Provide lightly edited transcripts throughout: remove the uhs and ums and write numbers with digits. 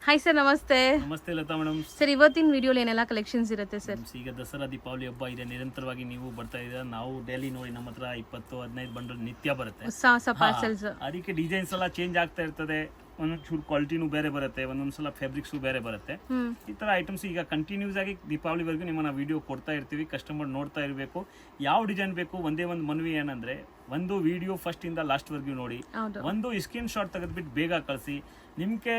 Hi sir, ನಮಸ್ತೆ. ನಮಸ್ತೆ Lata madam. Sir, ಇವತ್ತಿನ ವಿಡಿಯೋಲಿ ಏನೆಲ್ಲ ಕಲೆಕ್ಷನ್ಸ್ ಇರುತ್ತೆ ಸರ್? ಈಗ ದಸರಾ ದೀಪಾವಳಿ ಹಬ್ಬ ಇದೆ, ನಿರಂತರವಾಗಿ ನೀವು ಬರ್ತಾ ಇದ್ದೀರಾ. ನಾವು ಡೈಲಿ ನೋಡಿ ನಮ್ಮ ಹತ್ರ 20-15 ಬಂಡಲ್ ನಿತ್ಯ ಬರುತ್ತೆ. ಹೊಸ ಪಾರ್ಸಲ್ಸ್. ಅದಕ್ಕೆ ಡಿಸೈನ್ಸ್ ಎಲ್ಲ ಚೇಂಜ್ ಆಗ್ತಾ ಇರ್ತದೆ. ಒಂದೊಂದು ಚೂರು ಕ್ವಾಲಿಟಿನೂ ಬೇರೆ ಬರುತ್ತೆ, ಒಂದೊಂದ್ಸಲ ಫ್ಯಾಬ್ರಿಕ್ಸು ಬೇರೆ ಬರುತ್ತೆ. ಈ ತರ ಐಟಮ್ಸ್ ಈಗ ಕಂಟಿನ್ಯೂಸ್ ಆಗಿ ದೀಪಾವಳಿವರೆಗೂ ನಿಮ್ಮನ್ನ ವಿಡಿಯೋ ಕೊಡ್ತಾ ಇರ್ತೀವಿ. ಕಸ್ಟಮರ್ ನೋಡ್ತಾ ಇರಬೇಕು ಯಾವ ಡಿಸೈನ್ ಬೇಕು. ಒಂದೇ ಒಂದು ಮನವಿ ಏನಂದ್ರೆ, ಒಂದು ವಿಡಿಯೋ ಫಸ್ಟ್ ಇಂದ ಲಾಸ್ಟ್ ವರ್ಗೂ ನೋಡಿ, ಒಂದು ಸ್ಕ್ರೀನ್ ಶಾಟ್ ತೆಗೆದ್ಬಿಟ್ಟು ಬೇಗ ಕಳಿಸಿ. ನಿಮ್ಗೆ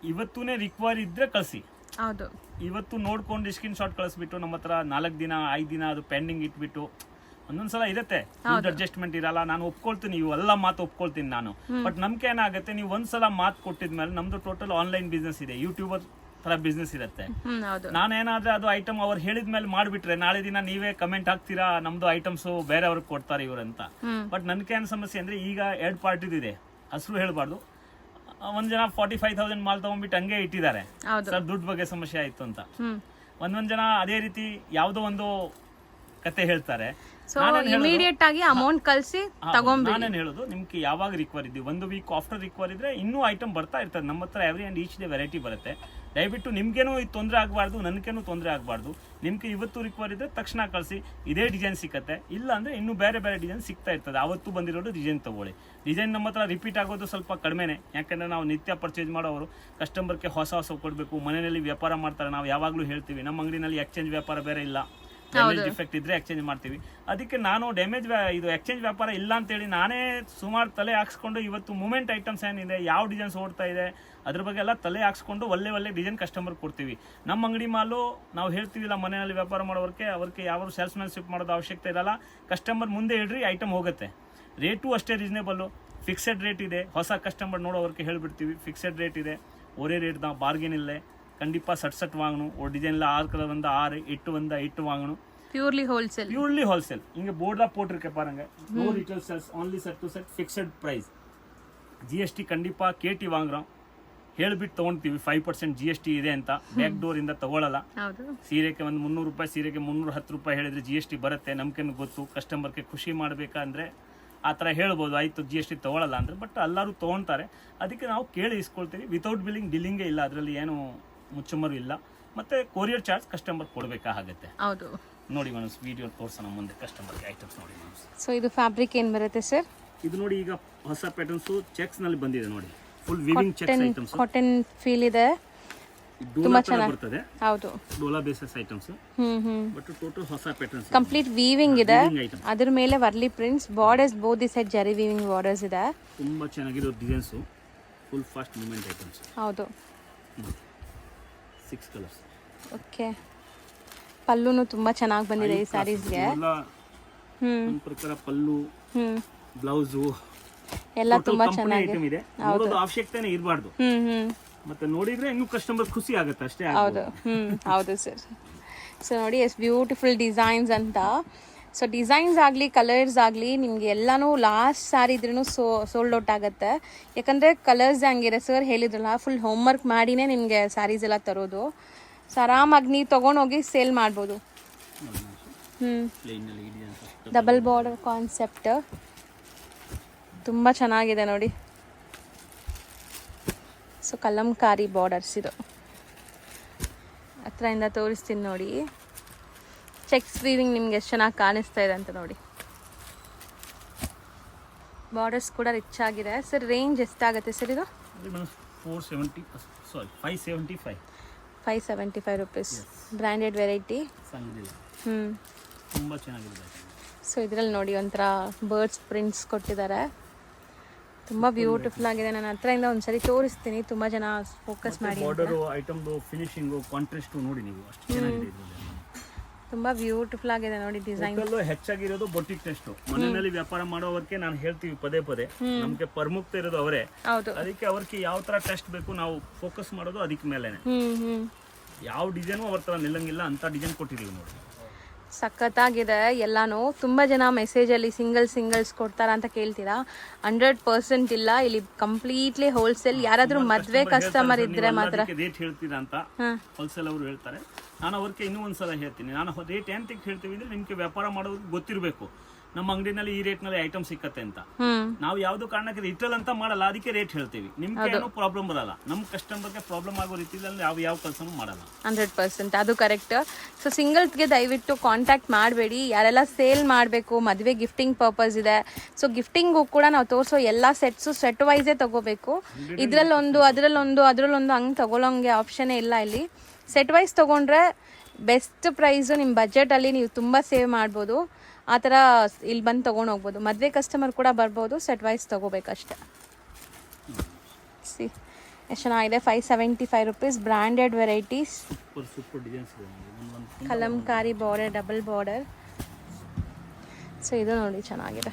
ಇವತ್ತೂನೇ ರಿಕ್ವೈರ್ ಇದ್ರೆ ಕಳಿಸಿ. ಹೌದು, ಇವತ್ತು ನೋಡ್ಕೊಂಡು ಸ್ಕ್ರೀನ್ ಶಾಟ್ ಕಳಿಸ್ಬಿಟ್ಟು ನಮ್ಮ ಹತ್ರ 4 ದಿನ 5 ದಿನ ಅದು ಪೆಂಡಿಂಗ್ ಇಟ್ಬಿಟ್ಟು ಒಂದೊಂದ್ಸಲ ಇರುತ್ತೆ, ಅಡ್ಜಸ್ಟ್ಮೆಂಟ್ ಇರಲ್ಲ. ನಾನು ಒಪ್ಕೊಳ್ತೀನಿ, ಇವೆಲ್ಲ ಮಾತು ಒಪ್ಕೊಳ್ತೀನಿ ನಾನು. ಬಟ್ ನಮ್ಗೆ ಏನಾಗುತ್ತೆ, ನೀವು ಒಂದ್ಸಲ ಮಾತು ಕೊಟ್ಟಿದ್ಮೇಲೆ ನಮ್ದು ಟೋಟಲ್ ಆನ್ಲೈನ್ ಬಿಸ್ನೆಸ್ ಇದೆ, ಯೂಟ್ಯೂಬರ್ ತರ ಬಿಸ್ನೆಸ್ ಇರುತ್ತೆ. ನಾನೇನಾದ್ರೆ ಅದು ಐಟಮ್ ಅವ್ರು ಹೇಳಿದ್ಮೇಲೆ ಮಾಡ್ಬಿಟ್ರೆ ನಾಳೆ ದಿನ ನೀವೇ ಕಮೆಂಟ್ ಹಾಕ್ತೀರಾ, ನಮ್ದು ಐಟಮ್ಸ್ ಬೇರೆಯವ್ರಿಗೆ ಕೊಡ್ತಾರೆ ಇವ್ರಂತ. ಬಟ್ ನನ್ಗೆ ಏನ್ ಸಮಸ್ಯೆ ಅಂದ್ರೆ, ಈಗ 2 ಪಾರ್ಟಿದಿದೆ, ಹೆಸರು ಹೇಳ್ಬಾರ್ದು. ಒಂದ್ ಜನ 45,000 ಮಾಲ್ ತಗೊಂಡ್ಬಿಟ್ಟು ಹಂಗೆ ಇಟ್ಟಿದ್ದಾರೆ ಸರ್, ದುಡ್ಡು ಬಗ್ಗೆ ಸಮಸ್ಯೆ ಆಯ್ತು ಅಂತ. ಒಂದೊಂದ್ ಜನ ಅದೇ ರೀತಿ ಯಾವ್ದೋ ಒಂದು ಕತೆ ಹೇಳ್ತಾರೆ. ಇಮಿಡಿಯೇಟ್ ಆಗಿ ಅಮೌಂಟ್ ಕಳಿಸಿ ತಗೊಂಡ್ಬಿಡಿ. ನಾನೇನ್ ಹೇಳೋದು, ನಿಮ್ಗೆ ಯಾವಾಗ ರಿಕ್ವೈರ್ ಇದ್ದೀವಿ, 1 ವೀಕ್ ಆಫ್ಟರ್ ರಿಕ್ವೈರ್ ಇದ್ರೆ ಇನ್ನೂ ಐಟಮ್ ಬರ್ತಾ ಇರ್ತದೆ ನಮ್ಮ ಹತ್ರ. Every and each day variety ಬರುತ್ತೆ. ದಯವಿಟ್ಟು ನಿಮ್ಗೇನು ತೊಂದರೆ ಆಗಬಾರ್ದು, ನನ್ಗೇನು ತೊಂದರೆ ಆಗಬಾರ್ದು. ನಿಮ್ಗೆ ಇವತ್ತು ರಿಕ್ವೈರ್ ಇದ್ರೆ ತಕ್ಷಣ ಕಳಿಸಿ, ಇದೇ ಡಿಸೈನ್ ಸಿಕ್ಕತ್ತೆ. ಇಲ್ಲ ಅಂದ್ರೆ ಇನ್ನೂ ಬೇರೆ ಬೇರೆ ಡಿಸೈನ್ ಸಿಗ್ತಾ ಇರ್ತದೆ. ಅವತ್ತು ಬಂದಿರೋದು ಡಿಸೈನ್ ತಗೊಳ್ಳಿ. ಡಿಸೈನ್ ನಮ್ಮ ಹತ್ರ ರಿಪೀಟ್ ಆಗೋದು ಸ್ವಲ್ಪ ಕಡಿಮೆನೆ, ಯಾಕಂದ್ರೆ ನಾವು ನಿತ್ಯ ಪರ್ಚೇಸ್ ಮಾಡೋರು ಕಸ್ಟಮರ್ಗೆ ಹೊಸ ಹೊಸ ಕೊಡಬೇಕು. ಮನೆಯಲ್ಲಿ ವ್ಯಾಪಾರ ಮಾಡ್ತಾರೆ, ನಾವು ಯಾವಾಗಲೂ ಹೇಳ್ತೀವಿ ನಮ್ಮ ಅಂಗಡಿನಲ್ಲಿ ಎಕ್ಸ್ಚೇಂಜ್ ವ್ಯಾಪಾರ ಬೇರೆ ಇಲ್ಲ. ಡ್ಯಾಮೇಜ್ ಡಿಫೆಕ್ಟ್ ಇದ್ರೆ ಎಕ್ಸ್ಚೇಂಜ್ ಮಾಡ್ತೀವಿ. ಅದಕ್ಕೆ ನಾನು ಇದು ಎಕ್ಸ್ಚೇಂಜ್ ವ್ಯಾಪಾರ ಇಲ್ಲ ಅಂತೇಳಿ ನಾನೇ ಸುಮಾರು ತಲೆ ಹಾಕ್ಸ್ಕೊಂಡು ಇವತ್ತು ಮೂಮೆಂಟ್ ಐಟಮ್ಸ್ ಏನಿದೆ, ಯಾವ ಡಿಸೈನ್ಸ್ ಓಡ್ತಾ ಇದೆ ಅದ್ರ ಬಗ್ಗೆ ಎಲ್ಲ ತಲೆ ಹಾಕ್ಸ್ಕೊಂಡು ಒಳ್ಳೆ ಡಿಸೈನ್ ಕಸ್ಟಮರ್ ಕೊಡ್ತೀವಿ. ನಮ್ಮ ಅಂಗಡಿ ಮಾಲು ನಾವು ಹೇಳ್ತೀವಿಲ್ಲ, ಮನೆಯಲ್ಲಿ ವ್ಯಾಪಾರ ಮಾಡೋರಿಗೆ ಯಾವ ಸೇಲ್ಸ್ಮ್ಯಾನ್ಶಿಪ್ ಮಾಡೋದು ಅವಶ್ಯಕತೆ ಇರಲ್ಲ. ಕಸ್ಟಮರ್ ಮುಂದೆ ಹೇಳ್ರಿ, ಐಟಮ್ ಹೋಗುತ್ತೆ. ರೇಟು ಅಷ್ಟೇ ರೀಸನೇಬಲ್ಲು, ಫಿಕ್ಸೆಡ್ ರೇಟ್ ಇದೆ. ಹೊಸ ಕಸ್ಟಮರ್ ನೋಡೋವ್ರಿಗೆ ಹೇಳ್ಬಿಡ್ತೀವಿ, ಫಿಕ್ಸೆಡ್ ರೇಟ್ ಇದೆ, ஒரே ரேட் தான், பார்கென் இல்லை. கண்டிப்பாக சட் வாங்கணும். ஒரு டிசைனில் 6 கலர் வந்து 6, 8 வந்து 8 வாங்கணும். Purely wholesale. இங்கே போர்டாக போட்டிருக்க பாருங்க, no retail sales, only set to set, fixed price. GST கண்டிப்பாக ಕೇಟಿ வாங்குறோம், ಹೇಳ್ಬಿಟ್ಟು ತೊಗೊಳ್ತೀವಿ. 5% GST ಇದೆ ಅಂತ ಬ್ಯಾಕ್ ಡೋರ್ ಇಂದ ತಗೊಳ್ಳಲ್ಲ. ಸೀರೆಗೆ ಒಂದು 300 ರೂಪಾಯಿ, ಸೀರೆಗೆ 310 ರೂಪಾಯಿ ಹೇಳಿದ್ರೆ GST ಬರುತ್ತೆ. ನಮ್ಗೇನು ಗೊತ್ತು, ಕಸ್ಟಮರ್ಗೆ ಖುಷಿ ಮಾಡಬೇಕಂದ್ರೆ ಆ ಥರ ಹೇಳ್ಬೋದು, ಆಯಿತು GST ತೊಗೊಳ್ಳಲ್ಲ ಅಂದರೆ. ಬಟ್ ಎಲ್ಲರೂ ತೊಗೊಳ್ತಾರೆ, ಅದಕ್ಕೆ ನಾವು ಕೇಳಿ ಇಸ್ಕೊಳ್ತೀವಿ. ವಿತೌಟ್ ಬಿಲ್ಲಿಂಗೇ ಇಲ್ಲ, ಅದರಲ್ಲಿ ಏನು ಮುಚ್ಚುಮರು ಇಲ್ಲ. ಮತ್ತೆ ಕೊರಿಯರ್ ಚಾರ್ಜ್ ಕಸ್ಟಮರ್ ಕೊಡಬೇಕಾಗುತ್ತೆ. ಹೌದು, ನೋಡಿ ಮೇಡಮ್, ವಿಡಿಯೋ ತೋರಿಸೋಣ ಮುಂದೆ ಕಸ್ಟಮರ್ಗೆ ಐಟಮ್ಸ್ ನೋಡಿ ಮೇಡಮ್. ಸೊ ಇದು ಫ್ಯಾಬ್ರಿಕ್ ಏನು ಬರುತ್ತೆ ಸರ್? ಇದು ನೋಡಿ, ಈಗ ಹೊಸ ಪ್ಯಾಟರ್ನ್ಸ್ ಚೆಕ್ಸ್ ನಲ್ಲಿ ಬಂದಿದೆ ನೋಡಿ, full viewing cheques items, cotton feel ಇದೆ, ತುಂಬಾ ಚೆನ್ನಾಗಿ ಬರ್ತದೆ. ಹೌದು, Dhola basis items. But total ಹೊಸ ಪ್ಯಾಟರ್ನ್ಸ್, ಕಂಪ್ಲೀಟ್ ವೀವಿಂಗ್ ಇದೆ. ಅದರ ಮೇಲೆ Warli prints, borders both the side ಜರಿ ವೀವಿಂಗ್ ಬಾರ್ಡರ್ಸ್ ಇದೆ. ತುಂಬಾ ಚೆನ್ನಾಗಿರೋ designs, full fast movement items. ಹೌದು, 6 ಕಲರ್ಸ್. ಓಕೆ, ಪಲ್ಲುನು ತುಂಬಾ ಚೆನ್ನಾಗಿ ಬಂದಿದೆ ಈ ಸ್ಯಾರೀಸ್ಗೆ. ನನ್ನ ಪ್ರಕಾರ ಪಲ್ಲು, ಬ್ಲೌಸು ಎಲ್ಲ ತುಂಬಾ ಚೆನ್ನಾಗಿದೆ. ನೋಡೋದು ಅವಶ್ಯಕತೆನೇ ಇರಬಾರ್ದು, ಮತ್ತೆ ನೋಡಿದ್ರೆ ಇನ್ನೂ ಕಸ್ಟಮರ್ ಖುಷಿ ಆಗುತ್ತೆ ಅಷ್ಟೇ. ಹೌದು, ಹೌದು ಸರ್. ಸೊ ನೋಡಿ, ಎಸ್ ಬ್ಯೂಟಿಫುಲ್ ಡಿಸೈನ್ಸ್ ಅಂತ. ಸೊ ಡಿಸೈನ್ಸ್ ಆಗಲಿ ಕಲರ್ಸ್ ಆಗಲಿ ನಿಮಗೆ ಎಲ್ಲನೂ ಲಾಸ್ಟ್ ಸ್ಯಾರಿ ಇದ್ರೂ ಸೋಲ್ಡ್ ಔಟ್ ಆಗುತ್ತೆ. ಯಾಕಂದರೆ ಕಲರ್ಸ್ ಹಂಗಿದೆ ಸರ್ ಹೇಳಿದ್ರಲ್ಲ, ಫುಲ್ ಹೋಮ್ವರ್ಕ್ ಮಾಡಿನೇ ನಿಮಗೆ ಸ್ಯಾರೀಸ್ ಎಲ್ಲ ತರೋದು. ಸೊ ಆರಾಮಾಗಿ ನೀವು ತೊಗೊಂಡೋಗಿ ಸೇಲ್ ಮಾಡ್ಬೋದು. ಡಬಲ್ ಬಾರ್ಡರ್ ಕಾನ್ಸೆಪ್ಟ್ ತುಂಬ ಚೆನ್ನಾಗಿದೆ ನೋಡಿ. ಸೊ ಕಲಂಕಾರಿ ಬಾರ್ಡರ್ಸ್ ಇದು, ಹತ್ರದಿಂದ ತೋರಿಸ್ತೀನಿ ನೋಡಿ. ಚೆಕ್ಸ್ ವೀವಿಂಗ್ ನಿಮ್ಗೆ ಎಷ್ಟು ಚೆನ್ನಾಗಿ ಕಾಣಿಸ್ತಾ ಇದೆ ಅಂತ ನೋಡಿ. ಬಾರ್ಡರ್ಸ್ ಕೂಡ ರಿಚ್ ಆಗಿದೆ. ಸರ್ ರೇಂಜ್ ಎಷ್ಟಾಗುತ್ತೆ ಸರ್ ಇದು? 575 ರೂಪೀಸ್, ಬ್ರ್ಯಾಂಡೆಡ್ ವೆರೈಟಿ. ತುಂಬ ಚೆನ್ನಾಗಿದೆ. ಸೊ ಇದರಲ್ಲಿ ನೋಡಿ ಒಂಥರ ಬರ್ಡ್ಸ್ ಪ್ರಿಂಟ್ಸ್ ಕೊಟ್ಟಿದ್ದಾರೆ, ತುಂಬ ಬ್ಯೂಟಿಫುಲ್ ಆಗಿದೆ. ನನ್ನ ಹತ್ರದಿಂದ ಒಂದ್ಸರಿ ತೋರಿಸ್ತೀನಿ, ತುಂಬ ಜನ ಫೋಕಸ್ ಮಾಡಿ. ಬಾರ್ಡರ್ ಐಟಮ್ ಫಿನಿಶಿಂಗ್ ಕಾಂಟ್ರಾಸ್ಟ್ ನೋಡಿ ನೀವು, ಅಷ್ಟು ಚೆನ್ನಾಗಿದೆ. ತುಂಬಾ ಬ್ಯೂಟಿಫುಲ್ ಆಗಿದೆ ನೋಡಿ ಡಿಸೈನ್. ಹೆಚ್ಚಾಗಿರೋದು boutique test. ಮನೆಯಲ್ಲಿ ವ್ಯಾಪಾರ ಮಾಡೋವರ್ಗೆ ನಾನು ಹೇಳ್ತೀವಿ ಪದೇ ನಮ್ಗೆ ಪ್ರಮುಖ ಇರೋದು ಅವರೇ. ಅದಕ್ಕೆ ಅವ್ರಿಗೆ ಯಾವ ತರ ಟೆಸ್ಟ್ ಬೇಕು ನಾವು ಫೋಕಸ್ ಮಾಡೋದು ಅದಕ್ಕೆ ಮೇಲೆನೆ. ಯಾವ ಡಿಸೈನು ಅವ್ರ ತರ ನಿಲ್ಲಂಗಿಲ್ಲ ಅಂತ ಡಿಸೈನ್ ಕೊಟ್ಟಿದೀವಿ ನೋಡಿ. ಸಖತ್ತಾಗಿದೆ ಎಲ್ಲಾನು. ತುಂಬಾ ಜನ ಮೆಸೇಜ್ ಅಲ್ಲಿ ಸಿಂಗಲ್ಸ್ ಕೊಡ್ತಾರ ಅಂತ ಕೇಳ್ತೀರಾ. 100% ಇಲ್ಲ, ಇಲ್ಲಿ ಕಂಪ್ಲೀಟ್ಲಿ ಹೋಲ್ಸೇಲ್. ಯಾರಾದ್ರೂ ಮದ್ವೆ ಕಸ್ಟಮರ್ ಇದ್ರೆ ಮಾತ್ರ ರೇಟ್ ಹೇಳ್ತೀರಾ ಅಂತ ಹೋಲ್ಸೇಲ್ ಅವರು ಹೇಳ್ತಾರೆ. ನಾನು ಅವ್ರಿಗೆ ಇನ್ನೂ ಒಂದ್ಸಲ ಹೇಳ್ತೀನಿ, ನಾನು ರೇಟ್ ಎಂತಕ್ಕೆ ಹೇಳ್ತೀವಿ ಅಂದ್ರೆ ನಿಮ್ಗೆ ವ್ಯಾಪಾರ ಮಾಡೋದು ಗೊತ್ತಿರಬೇಕು. ನಮ್ಮ ಅಂಗಡಿನಲ್ಲಿ ಈ ರೇಟ್ ನಲ್ಲಿ ಐಟಮ್ ಸಿಕ್ಕತ್ತೆ ಅಂತ. ನಾವು ಯಾವ್ದು ಕಾರಣಕ್ಕೆ ರಿಟೇಲ್ ಅಂತ ಮಾಡಲ್ಲ, ಅದಕ್ಕೆ ರೇಟ್ ಹೇಳ್ತೀವಿ. ನಿಮ್ಗೆ ಏನೋ ಪ್ರಾಬ್ಲಮ್ ಬರಲ್ಲ, ನಮ್ಮ ಕಸ್ಟಮರ್ಗೆ ಪ್ರಾಬ್ಲಮ್ ಆಗೋ ರೀತಿಯಲ್ಲಿ ಯಾವ ಕೆಲಸನೂ ಮಾಡಲ್ಲ. 100% ಅದು ಕರೆಕ್ಟ್. ಸೊ ಸಿಂಗಲ್ಸ್ಗೆ ದಯವಿಟ್ಟು ಕಾಂಟ್ಯಾಕ್ಟ್ ಮಾಡಬೇಡಿ. ಯಾರೆಲ್ಲ ಸೇಲ್ ಮಾಡಬೇಕು, ಮದುವೆ ಗಿಫ್ಟಿಂಗ್ ಪರ್ಪಸ್ ಇದೆ, ಸೊ ಗಿಫ್ಟಿಂಗು ಕೂಡ ನಾವು ತೋರಿಸೋ ಎಲ್ಲ ಸೆಟ್ಸು ಸೆಟ್ ವೈಸೇ ತಗೋಬೇಕು. ಇದರಲ್ಲೊಂದು ಅದರಲ್ಲೊಂದು ಹಂಗೆ ತಗೊಳ್ಳೋಂಗೆ ಆಪ್ಷನ್ನೇ ಇಲ್ಲ ಇಲ್ಲಿ. ಸೆಟ್ ವೈಸ್ ತೊಗೊಂಡ್ರೆ ಬೆಸ್ಟ್ ಪ್ರೈಸು, ನಿಮ್ಮ ಬಜೆಟಲ್ಲಿ ನೀವು ತುಂಬ ಸೇವ್ ಮಾಡ್ಬೋದು. ಆ ಥರ ಇಲ್ಲಿ ಬಂದು ತೊಗೊಂಡು ಹೋಗ್ಬೋದು. ಮದುವೆ ಕಸ್ಟಮರ್ ಕೂಡ ಬರ್ಬೋದು, ಸೆಟ್ ವೈಸ್ ತೊಗೋಬೇಕಷ್ಟೆ. ಸಿ ಎಷ್ಟು ಚೆನ್ನಾಗಿದೆ, 575 rupees, branded varieties, super designs ಇದೆ. Kalamkari border, double border. So ಇದು ನೋಡಿ ಚೆನ್ನಾಗಿದೆ,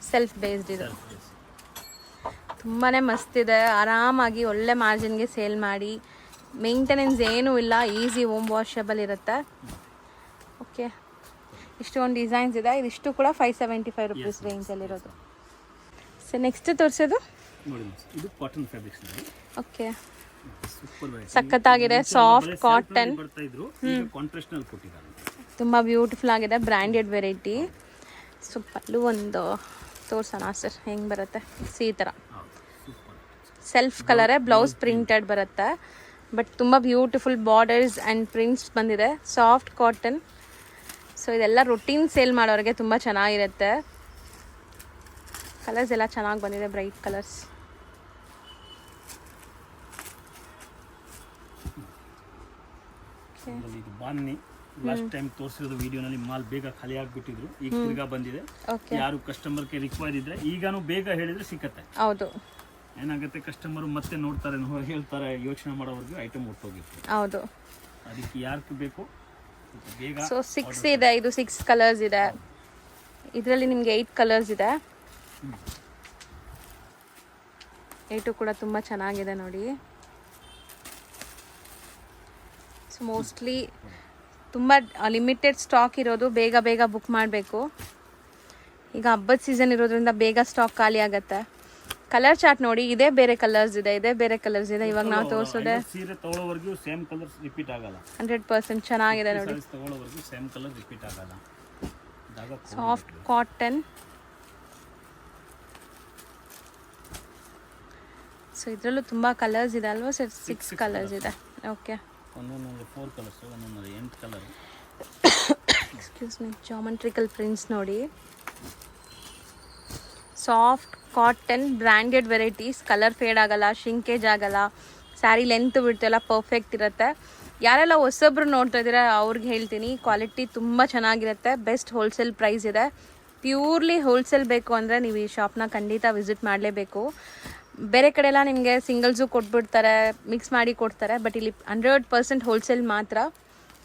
ಸೆಲ್ಫ್ ಬೇಸ್ಡ್ ಇದೆ, ತುಂಬಾ ಮಸ್ತಿದೆ. ಆರಾಮಾಗಿ ಒಳ್ಳೆ ಮಾರ್ಜಿನ್ಗೆ ಸೇಲ್ ಮಾಡಿ, ಮೇಂಟೆನೆನ್ಸ್ ಏನೂ ಇಲ್ಲ, ಈಸಿ ಹೋಮ್ ವಾಷಬಲ್ ಇರುತ್ತೆ. ಓಕೆ, ಇಷ್ಟೊಂದು ಡಿಸೈನ್ಸ್ ಇದೆ. ಇದಿಷ್ಟು ಕೂಡ 575 ರುಪೀಸ್ ರೇಂಜಲ್ಲಿರೋದು. ಸೊ ನೆಕ್ಸ್ಟ್ ತೋರಿಸೋದು ನೋಡಿ, ಇದು ಕಾಟನ್ ಫ್ಯಾಬ್ರಿಕ್ಸ್ ನಲ್ಲಿ. ಓಕೆ, ಸೂಪರ್ ಸಖತ್ತಾಗಿದೆ, ಸಾಫ್ಟ್ ಕಾಟನ್, ಬರ್ತಾ ಇದ್ರು, ಈಗ ಕಾಂಟ್ರಾಸ್ಟ್ ನಲ್ಲಿ ಕೊಟ್ಟಿದ್ದಾರೆ. ತುಂಬ ಬ್ಯೂಟಿಫುಲ್ ಆಗಿದೆ, ಬ್ರ್ಯಾಂಡೆಡ್ ವೆರೈಟಿ. ಸೊ ಪಲ್ಲು ಒಂದು ತೋರ್ಸೋಣ ಸರ್, ಹೆಂಗೆ ಬರುತ್ತೆ. ಸಿ ಈ ಥರ ಸೆಲ್ಫ್ ಕಲರೇ, ಬ್ಲೌಸ್ ಪ್ರಿಂಟೆಡ್ ಬರುತ್ತೆ, ಬಟ್ ತುಂಬ ಬ್ಯೂಟಿಫುಲ್ ಬಾರ್ಡರ್ಸ್ ಆ್ಯಂಡ್ ಪ್ರಿಂಟ್ಸ್ ಬಂದಿದೆ. Soft cotton. ಸೊ ಇದೆಲ್ಲ ರೊಟೀನ್ ಸೇಲ್ ಮಾಡೋರಿಗೆ ತುಂಬ ಚೆನ್ನಾಗಿರುತ್ತೆ. ಕಲರ್ಸ್ ಎಲ್ಲ ಚೆನ್ನಾಗಿ ಬಂದಿದೆ, ಬ್ರೈಟ್ ಕಲರ್ಸ್. ಇದು ಬಾನ್ನಿ ಲಾಸ್ಟ್ ಟೈಮ್ ತೋರಿಸಿರೋದು ವಿಡಿಯೋನಲ್ಲಿ ಮಾಲ್ ಬೇಗ ಖಾಲಿ ಆಗಿಬಿಟ್ಟಿದ್ರು, ಈಗ ತಿರ್ಗಾ ಬಂದಿದೆ. ಯಾರು ಕಸ್ಟಮರ್ಗೆ ರಿಕ್ವೈರ್ ಇದ್ರೆ ಈಗಾನು ಬೇಗ ಹೇಳಿದ್ರೆ ಸಿಕ್ಕತ್ತೆ. ಹೌದು, ಏನಾಗುತ್ತೆ, ಕಸ್ಟಮರ್ ಮತ್ತೆ ನೋಡ್ತಾರೆ, ಹೇಳ್ತಾರೆ, ಯೋಚನೆ ಮಾಡೋವರೆಗೂ ಐಟಮ್ ಒಟ್ಟೋಗಿತ್ತು. ಹೌದು, ಅದಕ್ಕೆ ಯಾರಿಗೆ ಬೇಕು ಬೇಗ. ಸೊ 6 ಇದೆ, ಇದು 6 ಕಲರ್ಸ್ ಇದೆ. ಇದರಲ್ಲಿ ನಿಮಗೆ 8 ಕಲರ್ಸ್ ಇದೆ. 8 ಕೂಡ ತುಂಬ ಚೆನ್ನಾಗಿದೆ ನೋಡಿ. ಸೊ ಮೋಸ್ಟ್ಲಿ ತುಂಬ ಲಿಮಿಟೆಡ್ ಸ್ಟಾಕ್ ಇರೋದು, ಬೇಗ ಬೇಗ ಬುಕ್ ಮಾಡಬೇಕು. ಈಗ ಹಬ್ಬದ ಸೀಸನ್ ಇರೋದ್ರಿಂದ ಬೇಗ ಸ್ಟಾಕ್ ಖಾಲಿ ಆಗುತ್ತೆ. ಕಲರ್ ಚಾರ್ಟ್ ನೋಡಿ, ಇದೇ ಬೇರೆ ಕಲರ್ಸ್ ಇದೆ, ಇದೇ ಬೇರೆ ಕಲರ್ಸ್ ಇದೆ. ಇವಾಗ ನಾವು ತೋರಿಸೋದೆ ಸೀರೆ ತಗೊಳ್ಳೋವರೆಗೂ ಸೇಮ್ ಕಲರ್ಸ್ ರಿಪೀಟ್ ಆಗಲ್ಲ. 100% ಚೆನ್ನಾಗಿದೆ ನೋಡಿ. ತಗೊಳ್ಳೋವರೆಗೂ ಸೇಮ್ ಕಲರ್ ರಿಪೀಟ್ ಆಗಲ್ಲ. Soft cotton. ಸೊ ಇದರಲ್ಲೂ ತುಂಬ ಕಲರ್ಸ್ ಇದೆ ಅಲ್ವಾ ಸರ್? 6 ಕಲರ್ಸ್ ಇದೆ. ಓಕೆ, ಒಂದೊಂದು 4 ಕಲರ್ಸ್, ಒಂದೊಂದು 8 colour. Excuse me, geometrical prints ನೋಡಿ. Soft cotton, branded varieties, colour fade ಆಗಲ್ಲ, ಶಿಂಕೇಜ್ ಆಗಲ್ಲ, ಸ್ಯಾರಿ ಲೆಂತ್ ಬಿಡ್ತು ಎಲ್ಲ ಪರ್ಫೆಕ್ಟ್ ಇರುತ್ತೆ. ಯಾರೆಲ್ಲ ಹೊಸಬ್ರು ನೋಡ್ತಾ ಇದ್ದೀರಾ ಅವ್ರಿಗೆ ಹೇಳ್ತೀನಿ, ಕ್ವಾಲಿಟಿ ತುಂಬ ಚೆನ್ನಾಗಿರುತ್ತೆ, ಬೆಸ್ಟ್ ಹೋಲ್ಸೇಲ್ ಪ್ರೈಸ್ ಇದೆ. ಪ್ಯೂರ್ಲಿ ಹೋಲ್ಸೇಲ್ ಬೇಕು ಅಂದರೆ ನೀವು ಈ ಶಾಪ್ನ ಖಂಡಿತ ವಿಸಿಟ್ ಮಾಡಲೇಬೇಕು. ಬೇರೆ ಕಡೆ ಎಲ್ಲ ನಿಮಗೆ ಸಿಂಗಲ್ಸು ಕೊಟ್ಬಿಡ್ತಾರೆ, ಮಿಕ್ಸ್ ಮಾಡಿ ಕೊಡ್ತಾರೆ, ಬಟ್ ಇಲ್ಲಿ 100% ಹೋಲ್ಸೇಲ್ ಮಾತ್ರ.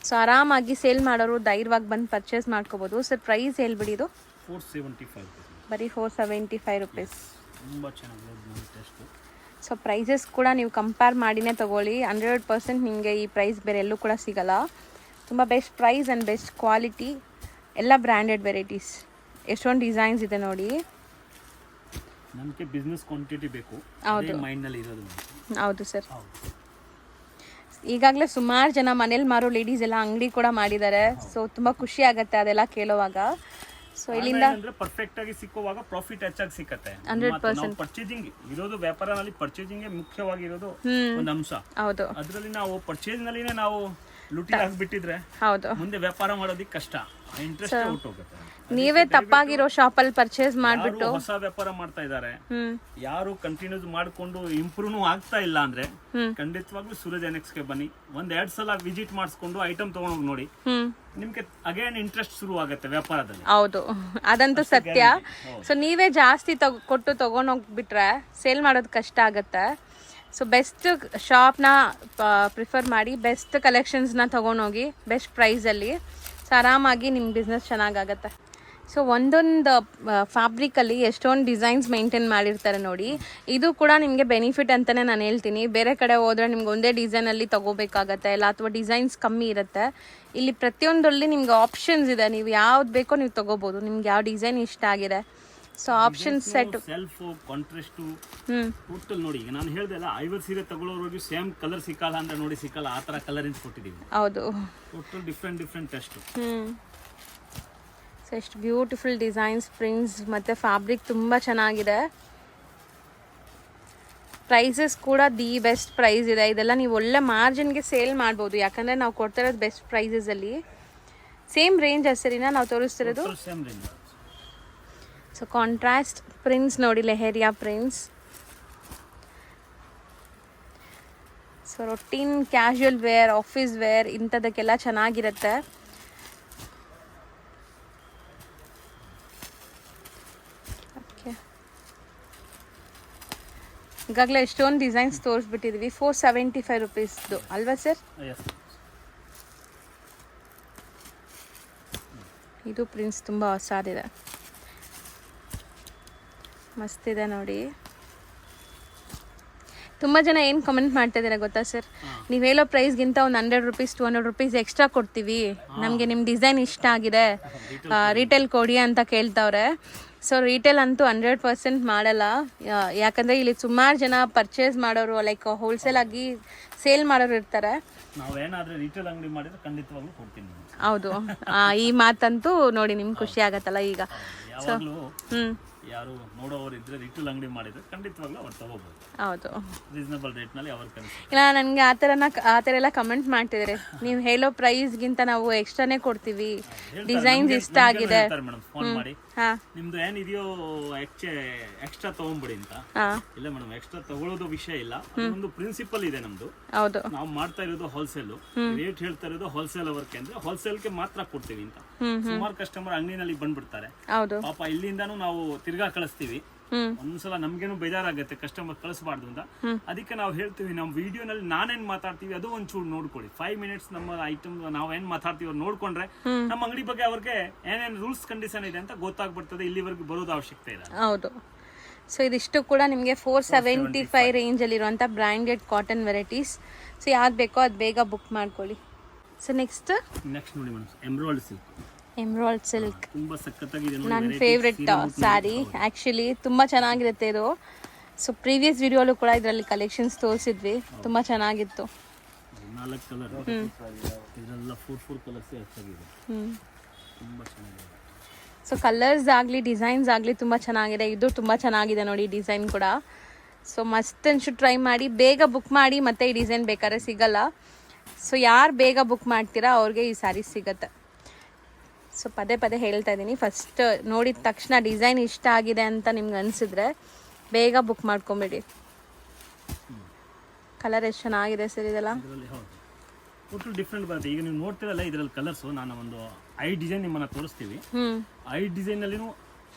ಸೊ ಆರಾಮಾಗಿ ಸೇಲ್ ಮಾಡೋರು ಧೈರ್ಯವಾಗಿ ಬಂದು ಪರ್ಚೇಸ್ ಮಾಡ್ಕೋಬೋದು. ಸರ್ ಪ್ರೈಸ್ ಹೇಳ್ಬಿಡಿ. ಇದು 475 ಬರೀ 475 ರುಪೀಸ್. ತುಂಬ ಚೆನ್ನಾಗಿದೆ ಟೆಸ್ಟ್. ಸೊ ಪ್ರೈಸಸ್ ಕೂಡ ನೀವು ಕಂಪೇರ್ ಮಾಡಿನೇ ತೊಗೊಳ್ಳಿ. 100% ನಿಮಗೆ ಈ ಪ್ರೈಸ್ ಬೇರೆ ಎಲ್ಲೂ ಕೂಡ ಸಿಗಲ್ಲ. ತುಂಬ best price and best quality, ಎಲ್ಲ ಬ್ರ್ಯಾಂಡೆಡ್ ವೆರೈಟೀಸ್. ಎಷ್ಟೊಂದು ಡಿಸೈನ್ಸ್ ಇದೆ ನೋಡಿ. ನಮಗೆ ಬಿಸ್ನೆಸ್ ಕ್ವಾಂಟಿಟಿ ಬೇಕು, ಹೌದು, ಮೈಂಡ್ನಲ್ಲಿ ಇರೋದು. ಹೌದು ಸರ್. ಈಗಾಗಲೇ ಸುಮಾರು ಜನ ಮನೇಲಿ ಮಾರೋ ಲೇಡೀಸ್ ಎಲ್ಲ ಅಂಗಡಿ ಕೂಡ ಮಾಡಿದ್ದಾರೆ. ಸೊ ತುಂಬ ಖುಷಿ ಆಗುತ್ತೆ ಅದೆಲ್ಲ ಕೇಳುವಾಗ. ಸೊ ಇಲ್ಲಿಂದ ಪರ್ಫೆಕ್ಟ್ ಆಗಿ ಸಿಕ್ಕುವಾಗ ಪ್ರಾಫಿಟ್ ಹೆಚ್ಚಾಗಿ ಸಿಕ್ಕತ್ತೆ. 100% ಪರ್ಚೇಸಿಂಗ್ ಇರೋದು, ವ್ಯಾಪಾರನಲ್ಲಿ ಪರ್ಚೇಸಿಂಗ್ ಮುಖ್ಯವಾಗಿರೋದು ಒಂದು ಅಂಶ. ಹೌದು, ಅದರಲ್ಲಿ ನಾವು ಪರ್ಚೇಸ್ ನಲ್ಲಿನೇ ನಾವು ಲೂಟಿ ಆಗಿಬಿಟ್ಟಿದ್ರೆ ಹೌದು, ಮುಂದೆ ವ್ಯಾಪಾರ ಮಾಡೋದಕ್ಕೆ ಕಷ್ಟ, ಇಂಟ್ರೆಸ್ಟ್ ಔಟ್ ಹೋಗುತ್ತೆ. ನೀವೇ ತಪ್ಪಾಗಿರೋ ಶಾಪಲ್ಲಿ ಪರ್ಚೇಸ್ ಮಾಡಿಬಿಟ್ಟು ಹೊಸ ವ್ಯಾಪಾರ ಮಾಡ್ತಾ ಇದ್ದಾರೆ, ಯಾರು ಕಂಟಿನ್ಯೂಸ್ ಮಾಡ್ಕೊಂಡು ಇಂಪ್ರೂವ್ ಆಗ್ತಾ ಇಲ್ಲ ಅಂದ್ರೆ ಖಂಡಿತವಾಗ್ಲೂ ಸೂರಜ್ ಎನೆಕ್ಸ್ಗೆ ಬನ್ನಿ. 1-2 ಸಲ ವಿಸಿಟ್ ಮಾಡಿಸ್ಕೊಂಡು ಐಟಮ್ ತಗೊಂಡೋಗಿ ನೋಡಿ, ನಿಮ್ಗೆ ಅಗೇನ್ ಇಂಟ್ರೆಸ್ಟ್ ಶುರು ಆಗುತ್ತೆ ವ್ಯಾಪಾರದಲ್ಲಿ. ಹೌದು, ಅದಂತೂ ಸತ್ಯ. ಸೊ ನೀವೇ ಜಾಸ್ತಿ ಕೊಟ್ಟು ತಗೊಂಡೋಗ್ಬಿಟ್ರೆ ಸೇಲ್ ಮಾಡೋದು ಕಷ್ಟ ಆಗುತ್ತೆ. ಸೊ ಬೆಸ್ಟ್ ಶಾಪ್ನ ಪ್ರಿಫರ್ ಮಾಡಿ, ಬೆಸ್ಟ್ ಕಲೆಕ್ಷನ್ಸ್ನ ತೊಗೊಂಡೋಗಿ ಬೆಸ್ಟ್ ಪ್ರೈಸಲ್ಲಿ. ಸೊ ಆರಾಮಾಗಿ ನಿಮ್ಮ ಬಿಸ್ನೆಸ್ ಚೆನ್ನಾಗಾಗತ್ತೆ. ಸೊ ಒಂದೊಂದು ಫ್ಯಾಬ್ರಿಕಲ್ಲಿ ಎಷ್ಟೊಂದು ಡಿಸೈನ್ಸ್ ಮೇಂಟೈನ್ ಮಾಡಿರ್ತಾರೆ ನೋಡಿ. ಇದು ಕೂಡ ನಿಮಗೆ ಬೆನಿಫಿಟ್ ಅಂತಲೇ ನಾನು ಹೇಳ್ತೀನಿ. ಬೇರೆ ಕಡೆ ಹೋದರೆ ನಿಮ್ಗೆ ಒಂದೇ ಡಿಸೈನಲ್ಲಿ ತೊಗೋಬೇಕಾಗತ್ತೆ, ಇಲ್ಲ ಅಥವಾ ಡಿಸೈನ್ಸ್ ಕಮ್ಮಿ ಇರುತ್ತೆ. ಇಲ್ಲಿ ಪ್ರತಿಯೊಂದರಲ್ಲಿ ನಿಮ್ಗೆ ಆಪ್ಷನ್ಸ್ ಇದೆ, ನೀವು ಯಾವ್ದು ಬೇಕೋ ನೀವು ತೊಗೋಬೋದು, ನಿಮ್ಗೆ ಯಾವ ಡಿಸೈನ್ ಇಷ್ಟ ಆಗಿದೆ. So option set, self contrast total ನೋಡಿ. ಈಗ ನಾನು ಹೇಳ್ದೆ ಅಲ್ಲ, 50 ಸೀರೆ ತಗೊಳ್ಳೋರಿಗೆ ಸೇಮ್ ಕಲರ್ ಸಿಕ್ಕಲ್ಲ ಅಂದ್ರೆ ನೋಡಿ, ಸಿಕ್ಕಲ್ಲ, ಆ ಥರ ಕಲರ್ ಕೊಟ್ಟಿದ್ದೀವಿ. ಹೌದು, ಟೋಟಲ್ ಡಿಫ್ರೆಂಟ್ ಟೆಸ್ಟ್. ಸೊ ಎಷ್ಟು ಬ್ಯೂಟಿಫುಲ್ ಡಿಸೈನ್ಸ್, ಪ್ರಿಂಟ್ಸ್ ಮತ್ತು ಫ್ಯಾಬ್ರಿಕ್ ತುಂಬ ಚೆನ್ನಾಗಿದೆ. ಪ್ರೈಸಸ್ ಕೂಡ ದಿ ಬೆಸ್ಟ್ ಪ್ರೈಸ್ ಇದೆ. ಇದೆಲ್ಲ ನೀವು ಒಳ್ಳೆ ಮಾರ್ಜಿನ್ಗೆ ಸೇಲ್ ಮಾಡ್ಬೋದು, ಯಾಕಂದರೆ ನಾವು ಕೊಡ್ತಿರೋದು ಬೆಸ್ಟ್ ಪ್ರೈಸಸಲ್ಲಿ. ಸೇಮ್ ರೇಂಜ್ ಸರಿನಾ ನಾವು ತೋರಿಸ್ತಿರೋದು? Same range. So contrast prints ನೋಡಿ, leheriya prints. So routine casual wear, office wear ಇಂಥದಕ್ಕೆಲ್ಲ ಚೆನ್ನಾಗಿರುತ್ತೆ. ಓಕೆ, ಈಗಾಗಲೇ ಎಷ್ಟೊಂದು ಡಿಸೈನ್ಸ್ ತೋರಿಸ್ಬಿಟ್ಟಿದ್ವಿ. 475 ರುಪೀಸ್ದು ಅಲ್ವಾ ಸರ್? ಇದು ಪ್ರಿಂಟ್ಸ್ ತುಂಬ ಹೊಸದಿದೆ, ಮಸ್ತಿದೆ ನೋಡಿ. ತುಂಬ ಜನ ಏನು ಕಮೆಂಟ್ ಮಾಡ್ತಿದ್ದೀರಾ ಗೊತ್ತಾ ಸರ್, ನೀವು ಹೇಳೋ ಪ್ರೈಸ್ಗಿಂತ ಒಂದು 100 ರುಪೀಸ್ 200 ರುಪೀಸ್ ಎಕ್ಸ್ಟ್ರಾ ಕೊಡ್ತೀವಿ, ನಮಗೆ ನಿಮ್ಮ ಡಿಸೈನ್ ಇಷ್ಟ ಆಗಿದೆ, ರೀಟೇಲ್ ಕೊಡಿ ಅಂತ ಕೇಳ್ತಾವ್ರೆ. ಸೊ ರೀಟೇಲ್ ಅಂತೂ 100% ಮಾಡಲ್ಲ, ಯಾಕಂದರೆ ಇಲ್ಲಿ ಸುಮಾರು ಜನ ಪರ್ಚೇಸ್ ಮಾಡೋರು, ಲೈಕ್ ಹೋಲ್ಸೇಲ್ ಆಗಿ ಸೇಲ್ ಮಾಡೋರು ಇರ್ತಾರೆ. ನಾವೇನಾದರೂ ರೀಟೇಲ್ ಅಂಗಡಿ ಮಾಡಿದ್ರೆ ಖಂಡಿತವಾಗ್ಲೂ ಕೊಡ್ತೀನಿ. ಹೌದು, ಈ ಮಾತಂತೂ ನೋಡಿ ನಿಮ್ಗೆ ಖುಷಿ ಆಗತ್ತಲ್ಲ ಈಗ. ಸೊ ಯಾರು ನೋಡೋರು ಇದ್ರೆ ರಿಟೇಲ್ ಅಂಗಡಿ ಮಾಡಿದ್ರೆ ಖಂಡಿತವಾಗ್ಲೂ ಅವ್ರು ತಗೋಬಹುದು. ಹೌದು, ರೀಸನಬಲ್ ರೇಟ್ನಲ್ಲಿ ಅವ್ರ ಕನಸು. ಇಲ್ಲ ನನಗೆ ಆ ಥರ ಎಲ್ಲ ಕಮೆಂಟ್ ಮಾಡ್ತಿದ್ದಾರೆ, ನೀವು ಹೇಳೋ ಪ್ರೈಸ್ಗಿಂತ ನಾವು ಎಕ್ಸ್ಟ್ರಾನೇ ಕೊಡ್ತೀವಿ, ಡಿಸೈನ್ಸ್ ಇಷ್ಟ ಆಗಿದೆ ಮೇಡಮ್, ಫೋನ್ ಮಾಡಿ ಹಾಂ ನಿಮ್ದು ಏನಿದೆಯೋ ಎಕ್ಸ್ಟ್ರಾ ತಗೊಂಬಿಡಿ ಅಂತ. ಇಲ್ಲ ಮೇಡಮ್, ಎಕ್ಸ್ಟ್ರಾ ತಗೊಳ್ಳೋದು ವಿಷಯ ಇಲ್ಲ, ಒಂದು ಪ್ರಿನ್ಸಿಪಲ್ ಇದೆ ನಮ್ದು. ಹೌದು, ನಾವು ಮಾಡ್ತಾ ಇರೋದು ಹೋಲ್ಸೇಲ್, ರೇಟ್ ಹೇಳ್ತಾ ಇರೋದು ಹೋಲ್ಸೇಲ್ ಅವರ್ಗೆ ಅಂದ್ರೆ ಹೋಲ್ಸೇಲ್ಗೆ ಮಾತ್ರ ಕೊಡ್ತೀವಿ ಅಂತ. ಸುಮಾರು ಕಸ್ಟಮರ್ ಅಂಗಡಿನಲ್ಲಿ ಬಂದ್ಬಿಡ್ತಾರೆ, ಹೌದು ಪಾಪ ಇಲ್ಲಿಂದಾನು ನಾವು ತಿರ್ಗಾ ಕಳಿಸ್ತೀವಿ. ಒಂದ್ಸಲ ನಮ್ಗೇನು ಬೇಜಾರಾಗತ್ತೆ ಕಸ್ಟಮರ್ ಕಳಿಸಬಾರ್ದು ಅಂತ. ಅದಕ್ಕೆ ನಾವು ಹೇಳ್ತೀವಿ, ನಮ್ಮ ವಿಡಿಯೋನಲ್ಲಿ ನಾನೇನ್ ಮಾತಾಡ್ತೀವಿ ಅದು ಒಂಚೂರು ನೋಡ್ಕೊಳ್ಳಿ. 5 ಮಿನಿಟ್ಸ್ ನಮ್ಮ ಐಟಮ್ ನಾವೇನ್ ಮಾತಾಡ್ತೀವಿ ಅವ್ರು ನೋಡ್ಕೊಂಡ್ರೆ ನಮ್ಮ ಅಂಗಡಿ ಬಗ್ಗೆ ಅವ್ರಿಗೆ ಏನೇನು ರೂಲ್ಸ್ ಕಂಡೀಷನ್ ಇದೆ ಅಂತ ಗೊತ್ತಾಗ್ಬಿಡ್ತದೆ. ಇಲ್ಲಿವರೆಗೂ ಬರೋದು ಅವಶ್ಯಕತೆ ಇಲ್ಲ. ಹೌದು. ಸೊ ಇದಿಷ್ಟು ಕೂಡ ನಿಮಗೆ 475 ರೇಂಜಲ್ಲಿರುವಂಥ ಬ್ರ್ಯಾಂಡೆಡ್ ಕಾಟನ್ ವೆರೈಟೀಸ್. ಸೊ ಯಾವ್ದು ಬೇಕೋ ಅದು ಬೇಗ ಬುಕ್ ಮಾಡ್ಕೊಳ್ಳಿ. ಸೊ ನೆಕ್ಸ್ಟ್ ನೋಡಿ madam, emerald silk. Emerald silk ತುಂಬಾ ಸಖತ್ತಾಗಿದೆ ನೋಡಿ, ನನ್ನ ಫೇವ್ರೆಟ್ ಸ್ಯಾರಿ. ಆ್ಯಕ್ಚುಲಿ ತುಂಬ ಚೆನ್ನಾಗಿರುತ್ತೆ ಇದು. ಸೊ ಪ್ರೀವಿಯಸ್ ವಿಡಿಯೋಲು ಕೂಡ ಇದರಲ್ಲಿ ಕಲೆಕ್ಷನ್ಸ್ ತೋರಿಸಿದ್ವಿ, ತುಂಬ ಚೆನ್ನಾಗಿತ್ತು. 4 ಕಲರ್, ಇದೆಲ್ಲ 4 ಕಲರ್ಸ್ ಹೆಚ್ಚಾಗಿದೆ, ತುಂಬ ಚೆನ್ನಾಗಿದೆ. ಸೊ ಕಲರ್ಸ್ ಆಗಲಿ ಡಿಸೈನ್ಸ್ ಆಗಲಿ ತುಂಬ ಚೆನ್ನಾಗಿದೆ. ಇದು ತುಂಬ ಚೆನ್ನಾಗಿದೆ ನೋಡಿ ಡಿಸೈನ್ ಕೂಡ. ಸೊ ಮಸ್ತ್ ಅನ್ಸು, ಟ್ರೈ ಮಾಡಿ, ಬೇಗ ಬುಕ್ ಮಾಡಿ, ಮತ್ತೆ ಈ ಡಿಸೈನ್ ಬೇಕಾದ್ರೆ ಸಿಗಲ್ಲ. ಸೊ ಯಾರು ಬೇಗ ಬುಕ್ ಮಾಡ್ತೀರಾ ಅವ್ರಿಗೆ ಈ ಸ್ಯಾರಿ ಸಿಗುತ್ತೆ. ಸೊ ಪದೇ ಪದೇ ಹೇಳ್ತಾ ಇದ್ದೀನಿ, ಫಸ್ಟ್ ನೋಡಿದ ತಕ್ಷಣ ಡಿಸೈನ್ ಇಷ್ಟ ಆಗಿದೆ ಅಂತ ನಿಮ್ಗೆ ಅನಿಸಿದ್ರೆ ಬೇಗ ಬುಕ್ ಮಾಡ್ಕೊಂಬಿಡಿ. ಕಲರ್ ಎಷ್ಟು ಚೆನ್ನಾಗಿದೆ ಸರ್ ಇದೆಲ್ಲ. ಟೋಟಲ್ ಡಿಫ್ರೆಂಟ್ ಬರುತ್ತೆ. ಈಗ ನೀವು ನೋಡ್ತಿರಲ್ಲ ಇದರಲ್ಲಿ ಕಲರ್ಸ್, ನಾನು ಒಂದು 5 ಡಿಸೈನ್ ನಿಮ್ಮನ್ನ ತೋರಿಸ್ತೀವಿ. 5 ಡಿಸೈನ್ ನಲ್ಲಿನೂ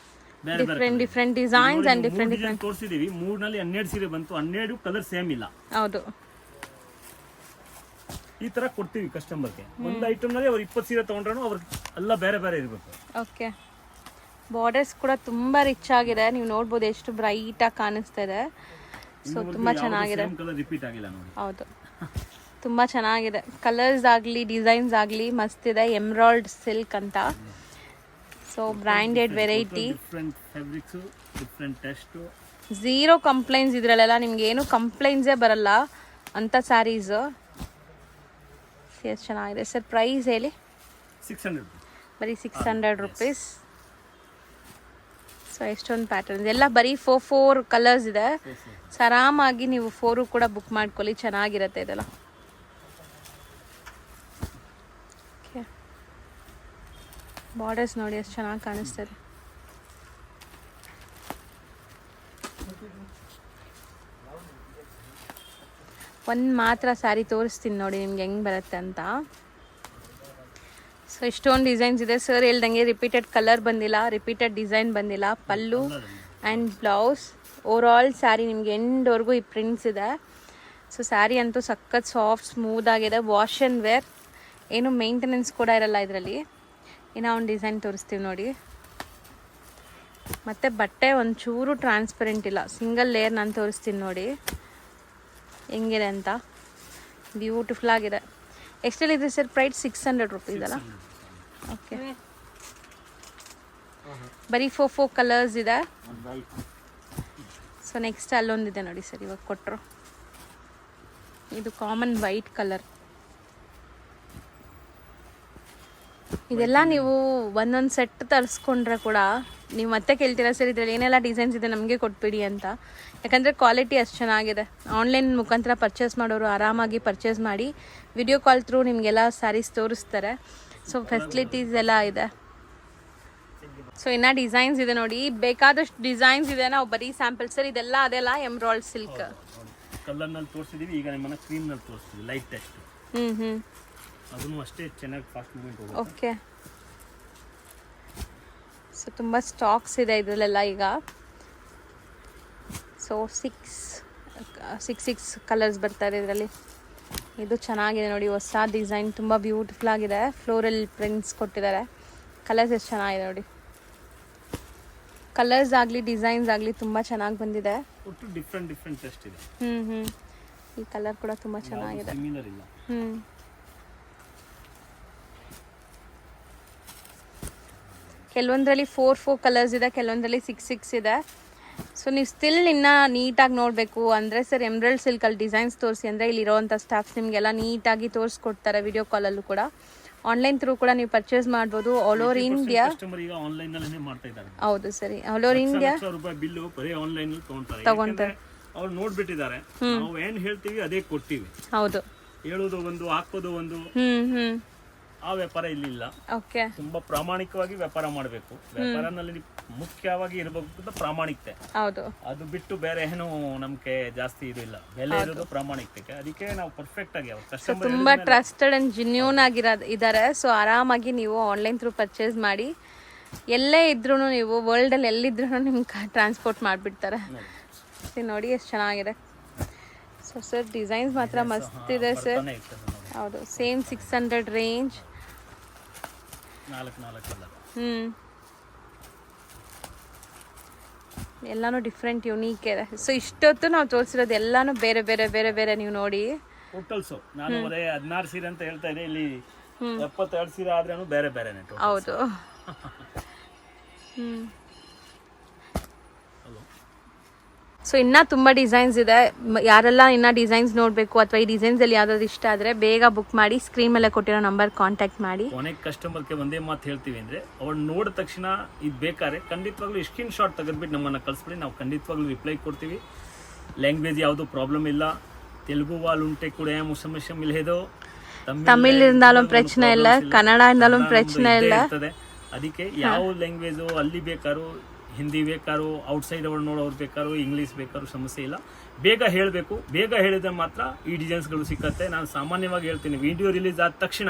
ಬೇರೆ ಬೇರೆ ಡಿಫ್ರೆಂಟ್ ಡಿಸೈನ್ಸ್ ಅಂಡ್ ಡಿಫ್ರೆಂಟ್ ತೋರಿಸಿದೀವಿ. 3ನಲ್ಲಿ 12 ಸೀರೆ ಬಂತು, 12 ಕಲರ್ ಸೇಮ್ ಇಲ್ಲ. ಹೌದು, ಈ ತರ ಕೊಡ್ತೀವಿ ಕಸ್ಟಮರ್ಗೆ. ಒಂದು ಐಟಮ್ ನಲ್ಲಿ ಅವ್ರು 20 ಸೀರೆ ತಗೊಂಡ್ರು ಅವ್ರಿಗೆ ಎಲ್ಲ ಬೇರೆ ಬೇರೆ ಇರಬೇಕು. ಓಕೆ, ಬಾರ್ಡರ್ಸ್ ಕೂಡ ತುಂಬ ರಿಚ್ ಆಗಿದೆ, ನೀವು ನೋಡ್ಬೋದು ಎಷ್ಟು ಬ್ರೈಟ್ ಆಗಿ ಕಾಣಿಸ್ತಾ ಇದೆ. ಸೊ ತುಂಬ ಚೆನ್ನಾಗಿದೆ, ರಿಪೀಟ್ ಆಗಿಲ್ಲ ನೋಡಿ. ಹೌದು, ತುಂಬ ಚೆನ್ನಾಗಿದೆ. ಕಲರ್ಸ್ ಆಗಲಿ ಡಿಸೈನ್ಸ್ ಆಗಲಿ ಮಸ್ತಿದೆ. ಎಮ್ರಾಲ್ಡ್ ಸಿಲ್ಕ್ ಅಂತ. So branded variety, different fabrics, different test, zero complaints. ಇದರಲ್ಲೆಲ್ಲ ನಿಮ್ಗೆ ಏನು ಕಂಪ್ಲೇಂಟ್ಸೇ ಬರಲ್ಲ ಅಂಥ ಸ್ಯಾರೀಸು. ಎಷ್ಟು ಚೆನ್ನಾಗಿದೆ ಸರ್. ಪ್ರೈಸ್ ಹೇಳಿ. 600, ಬರೀ 600 ರುಪೀಸ್. ಸೊ ಎಷ್ಟೊಂದು ಪ್ಯಾಟರ್ನ್ಸ್, ಎಲ್ಲ ಬರೀ 4 ಕಲರ್ಸ್ ಇದೆ. ಸೊ ಆರಾಮಾಗಿ ನೀವು 4 ಕೂಡ ಬುಕ್ ಮಾಡ್ಕೊಳ್ಳಿ, ಚೆನ್ನಾಗಿರುತ್ತೆ ಇದೆಲ್ಲ. ಓಕೆ, ಬಾರ್ಡರ್ಸ್ ನೋಡಿ ಎಷ್ಟು ಚೆನ್ನಾಗಿ ಕಾಣಿಸ್ತದೆ. ಒಂದು ಮಾತ್ರ ಸ್ಯಾರಿ ತೋರಿಸ್ತೀನಿ ನೋಡಿ ನಿಮ್ಗೆ ಹೆಂಗೆ ಬರುತ್ತೆ ಅಂತ. ಸೊ ಇಷ್ಟೊಂದು ಡಿಸೈನ್ಸ್ ಇದೆ. ಸರ್ ಹೇಳ್ದಂಗೆ ರಿಪೀಟೆಡ್ ಕಲರ್ ಬಂದಿಲ್ಲ, ರಿಪೀಟೆಡ್ ಡಿಸೈನ್ ಬಂದಿಲ್ಲ. ಪಲ್ಲು ಆ್ಯಂಡ್ ಬ್ಲೌಸ್, ಓವರಾಲ್ ಸ್ಯಾರಿ ನಿಮ್ಗೆ ಎಂಡ್ವರೆಗೂ ಈ ಪ್ರಿಂಟ್ಸ್ ಇದೆ. ಸೊ ಸ್ಯಾರಿ ಅಂತೂ ಸಖತ್ ಸಾಫ್ಟ್ ಸ್ಮೂತ್ ಆಗಿದೆ. ವಾಶ್ ಆ್ಯಂಡ್ ವೇರ್, ಏನು ಮೇಂಟೆನೆನ್ಸ್ ಕೂಡ ಇರಲ್ಲ ಇದರಲ್ಲಿ. ಇನ್ನೂ ಒಂದು ಡಿಸೈನ್ ತೋರಿಸ್ತೀವಿ ನೋಡಿ. ಮತ್ತು ಬಟ್ಟೆ ಒಂಚೂರು ಟ್ರಾನ್ಸ್ಪರೆಂಟ್ ಇಲ್ಲ, ಸಿಂಗಲ್ ಲೇಯರ್ ನಾನು ತೋರಿಸ್ತೀನಿ ನೋಡಿ ಹೆಂಗಿದೆ ಅಂತ. ಬ್ಯೂಟಿಫುಲ್ ಆಗಿದೆ. ಎಷ್ಟಲ್ಲಿದೆ ಸರ್ ಪ್ರೈಸ್? 600 ರುಪೀಸ್ ಅಲ್ಲ? ಓಕೆ, ಬರೀ 4 ಕಲರ್ಸ್ ಇದೆ. ಸೊ ನೆಕ್ಸ್ಟ್ ಅಲ್ಲೊಂದಿದೆ ನೋಡಿ ಸರ್, ಇವಾಗ ಕೊಟ್ಟರು. ಇದು ಕಾಮನ್ ವೈಟ್ ಕಲರ್. ಇದೆಲ್ಲ ನೀವು ಒಂದೊಂದು ಸೆಟ್ ತರಿಸ್ಕೊಂಡ್ರೆ ಕೂಡ ನೀವು ಮತ್ತೆ ಕೇಳ್ತೀರಾ ಸರ್ ಇದ್ರಲ್ಲಿ ಏನೆಲ್ಲ ಡಿಸೈನ್ಸ್ ಇದೆ ನಮಗೆ ಕೊಟ್ಬಿಡಿ ಅಂತ. ಯಾಕಂದರೆ ಕ್ವಾಲಿಟಿ ಅಷ್ಟು ಚೆನ್ನಾಗಿದೆ. ಆನ್ಲೈನ್ ಮುಖಾಂತರ ಪರ್ಚೇಸ್ ಮಾಡೋರು ಆರಾಮಾಗಿ ಪರ್ಚೇಸ್ ಮಾಡಿ ವಿಡಿಯೋ ಕಾಲ್ ಥ್ರೂ ನಿಮಗೆಲ್ಲ ಸ್ಯಾರೀಸ್ ತೋರಿಸ್ತಾರೆ. ಸೊ ಫೆಸಿಲಿಟೀಸ್ ಎಲ್ಲ ಇದೆ. ಸೊ ಇನ್ನು ಡಿಸೈನ್ಸ್ ಇದೆ ನೋಡಿ, ಬೇಕಾದಷ್ಟು ಡಿಸೈನ್ಸ್ ಇದೆ. ನಾವು ಬರೀ ಸ್ಯಾಂಪಲ್ ಸರ್ ಇದೆಲ್ಲ ಅದೆಲ್ಲ ಎಮ್ರಾಯ್ಡ್ ಸಿಲ್ಕ್ ಕಲರ್ನಲ್ಲಿ ತೋರಿಸಿದೀವಿ. ಈಗ ನಿಮ್ಮನ್ನ ಕ್ರೀಮ್ನಲ್ಲಿ ತೋರಿಸ್ತೀವಿ ಲೈಟ್ ಟೆಸ್ಟ್. ಅದನ್ನು ಅಷ್ಟೇ ಚೆನ್ನಾಗಿ ಫಾಸ್ಟ್ ಮೂವ್ಮೆಂಟ್ ಹೋಗುತ್ತೆ. ಓಕೆ. ಸೊ ತುಂಬ ಸ್ಟಾಕ್ಸ್ ಇದೆ ಇದರಲ್ಲೆಲ್ಲ ಈಗ. ಸೊ ಸಿಕ್ಸ್ ಕಲರ್ಸ್ ಬರ್ತಾರೆ ಇದರಲ್ಲಿ. ಇದು ಚೆನ್ನಾಗಿದೆ ನೋಡಿ, ಹೊಸ ಡಿಸೈನ್, ತುಂಬ ಬ್ಯೂಟಿಫುಲ್ ಆಗಿದೆ. ಫ್ಲೋರಲ್ ಪ್ರಿಂಟ್ಸ್ ಕೊಟ್ಟಿದ್ದಾರೆ. ಕಲರ್ಸ್ ಎಷ್ಟು ಚೆನ್ನಾಗಿದೆ ನೋಡಿ. ಕಲರ್ಸ್ ಆಗಲಿ ಡಿಸೈನ್ಸ್ ಆಗಲಿ ತುಂಬ ಚೆನ್ನಾಗಿ ಬಂದಿದೆ. ಒಟ್ಟು ಡಿಫ್ರೆಂಟ್ ಟೆಸ್ಟ್ ಇದೆ. ಈ ಕಲರ್ ಕೂಡ ತುಂಬ ಚೆನ್ನಾಗಿದೆ. ಸಿಮಿಲರ್ ಇಲ್ಲ. ಕೆಲವೊಂದರಲ್ಲಿ 4 ಕಲರ್ಸ್ ಇದೆ, ಕೆಲವೊಂದರಲ್ಲಿ 6 ಇದೆ. ಸೊ ನೀವು ಸ್ಟಿಲ್ ಇನ್ನು ನೀಟಾಗಿ ನೋಡಬೇಕು ಅಂದರೆ ಸರ್ ಎಮ್ರಲ್ಡ್ ಸಿಲ್ಕಲ್ಲಿ ಡಿಸೈನ್ಸ್ ತೋರಿಸಿ ಅಂದರೆ ಇಲ್ಲಿರೋವಂಥ ಸ್ಟಾಫ್ಸ್ ನಿಮಗೆಲ್ಲ ನೀಟಾಗಿ ತೋರಿಸ್ಕೊಡ್ತಾರೆ. ವಿಡಿಯೋ ಕಾಲಲ್ಲೂ ಕೂಡ ಆನ್ಲೈನ್ ಥ್ರೂ ಕೂಡ ನೀವು ಪರ್ಚೇಸ್ ಮಾಡ್ಬೋದು. All over India. ಕಸ್ಟಮರ್ ಈಗ ಆನ್ಲೈನ್ ನಲ್ಲಿ ಮಾಡ್ತಾ ಇದ್ದಾರೆ. ಹೌದು ಸರಿ, ಆಲ್ ಓವರ್ ಇಂಡಿಯಾ ₹1,00,000 ಬಿಲ್ ಬರೀ ಆನ್ಲೈನ್ ತಗೊಂತಾರೆ. ಅವ್ರು ನೋಡ್ಬಿಟ್ಟಿದ್ದಾರೆ. ನಾವು ಏನ್ ಹೇಳ್ತೀವಿ ಅದೇ ಕೊಡ್ತೀವಿ. ಹೌದು, ಹೇಳೋದು ಒಂದು, ಹಾಕೋದು ಒಂದು. ಆ ವ್ಯಾಪಾರ ಇಲ್ಲಿಲ್ಲ. ಓಕೆ. ತುಂಬಾ ಪ್ರಾಮಾಣಿಕವಾಗಿ ವ್ಯಾಪಾರ ಮಾಡಬೇಕು. ವ್ಯಾಪಾರನಲ್ಲಿ ಮುಖ್ಯವಾಗಿ ಇರಬೇಕು ಪ್ರಾಮಾಣಿಕತೆ. ಹೌದು, ಅದು ಬಿಟ್ಟು ಬೇರೆ ಏನು ನಮ್ಗೆ ಜಾಸ್ತಿ ಇದು ಇಲ್ಲ. ಬೆಲೆ ಇರೋದು ಪ್ರಾಮಾಣಿಕತೆ. ಅದಕ್ಕೆ ನಾವು ಪರ್ಫೆಕ್ಟ್ ಆಗಿ ತುಂಬಾ ಟ್ರಸ್ಟೆಡ್ ಅಂಡ್ ಜೆನ್ಯೂನ್ ಇದ್ದಾರೆ. ಸೊ ಆರಾಮಾಗಿ ನೀವು ಆನ್ಲೈನ್ ಥ್ರೂ ಪರ್ಚೇಸ್ ಮಾಡಿ ಎಲ್ಲೇ ಇದ್ರೂ ನೀವು ವರ್ಲ್ಡಲ್ಲಿ ಎಲ್ಲಿದ್ರೂ ನಿಮ್ಗೆ ಟ್ರಾನ್ಸ್ಪೋರ್ಟ್ ಮಾಡಿಬಿಡ್ತಾರೆ. ನೋಡಿ ಎಷ್ಟು ಚೆನ್ನಾಗಿದೆ. ಸೊ ಸರ್ ಡಿಸೈನ್ಸ್ ಮಾತ್ರ ಮಸ್ತ್ ಇದೆ ಸರ್. ಹೌದು, ಸೇಮ್ 600 ರೇಂಜ್. 4 ಎಲ್ಲಾನು ಡಿಫ್ರೆಂಟ್ ಯೂನಿಕ್ ಇದೆ. ಸೊ ಇಷ್ಟೊತ್ತು ನಾವು ತೋರಿಸಿರೋದು ಎಲ್ಲಾನು ಬೇರೆ ಬೇರೆ ಬೇರೆ ಬೇರೆ. ನೀವು ನೋಡಿ ಟೋಟಲ್ಸ್ ನಾನು ಬರೀ 16 ಸೀರೆ ಅಂತ ಹೇಳ್ತಾ ಇದ್ದೆ, ಇಲ್ಲಿ 72 ಸೀರೆ ಆದ್ರೂ ಬೇರೆ ಬೇರೆನೆ. ಹೌದು. ಸೊ ಇನ್ನೂ ತುಂಬ ಡಿಸೈನ್ಸ್ ಇದೆ. ಯಾರೆಲ್ಲ ಇನ್ನೂ ಡಿಸೈನ್ಸ್ ನೋಡಬೇಕು ಅಥವಾ ಈ ಡಿಸೈನ್ಸಲ್ಲಿ ಯಾವ್ದಾದ್ರು ಇಷ್ಟ ಆದರೆ ಬೇಗ ಬುಕ್ ಮಾಡಿ ಸ್ಕ್ರೀನ್ ಮೇಲೆ ಕೊಟ್ಟಿರೋ ನಂಬರ್ ಕಾಂಟ್ಯಾಕ್ಟ್ ಮಾಡಿ. ಕೊನೆಗೆ ಕಸ್ಟಮರ್ಗೆ ಒಂದೇ ಮಾತು ಹೇಳ್ತೀವಿ ಅಂದರೆ ಅವ್ರು ನೋಡಿದ ತಕ್ಷಣ ಇದು ಬೇಕಾದ್ರೆ ಖಂಡಿತವಾಗ್ಲೂ ಸ್ಕ್ರೀನ್ ಶಾಟ್ ತೆಗೆದ್ಬಿಟ್ಟು ನಮ್ಮನ್ನು ಕಳಿಸ್ಬಿಡಿ. ನಾವು ಖಂಡಿತವಾಗ್ಲೂ ರಿಪ್ಲೈ ಕೊಡ್ತೀವಿ. ಲ್ಯಾಂಗ್ವೇಜ್ ಯಾವುದು ಪ್ರಾಬ್ಲಮ್ ಇಲ್ಲ. ತೆಲುಗು ವಾಲ್ ಉಂಟೆ ಕೂಡ ಸಮಸ್ಯೆ ಮಿಲ್ಹೇದೋ, ತಮಿಳಿಂದಾலும் ಪ್ರಶ್ನೆ ಇಲ್ಲ, ಕನ್ನಡದಿಂದಾலும் ಪ್ರಶ್ನೆ ಇಲ್ಲ. ಅದಕ್ಕೆ ಯಾವ ಲ್ಯಾಂಗ್ವೇಜು ಅಲ್ಲಿ ಬೇಕಾದ್ರು, ಹಿಂದಿ ಬೇಕಾದ್ರು, ಔಟ್ಸೈಡ್ ಅವ್ರು ನೋಡೋರು ಬೇಕಾದ್ರು, ಇಂಗ್ಲೀಷ್ ಬೇಕಾದ್ರು ಸಮಸ್ಯೆ ಇಲ್ಲ. ಬೇಗ ಹೇಳಬೇಕು. ಬೇಗ ಹೇಳಿದ್ರೆ ಮಾತ್ರ ಈ ಡಿಸೈನ್ಸ್ಗಳು ಸಿಕ್ಕತ್ತೆ. ನಾನು ಸಾಮಾನ್ಯವಾಗಿ ಹೇಳ್ತೀನಿ, ವಿಡಿಯೋ ರಿಲೀಸ್ ಆದ ತಕ್ಷಣ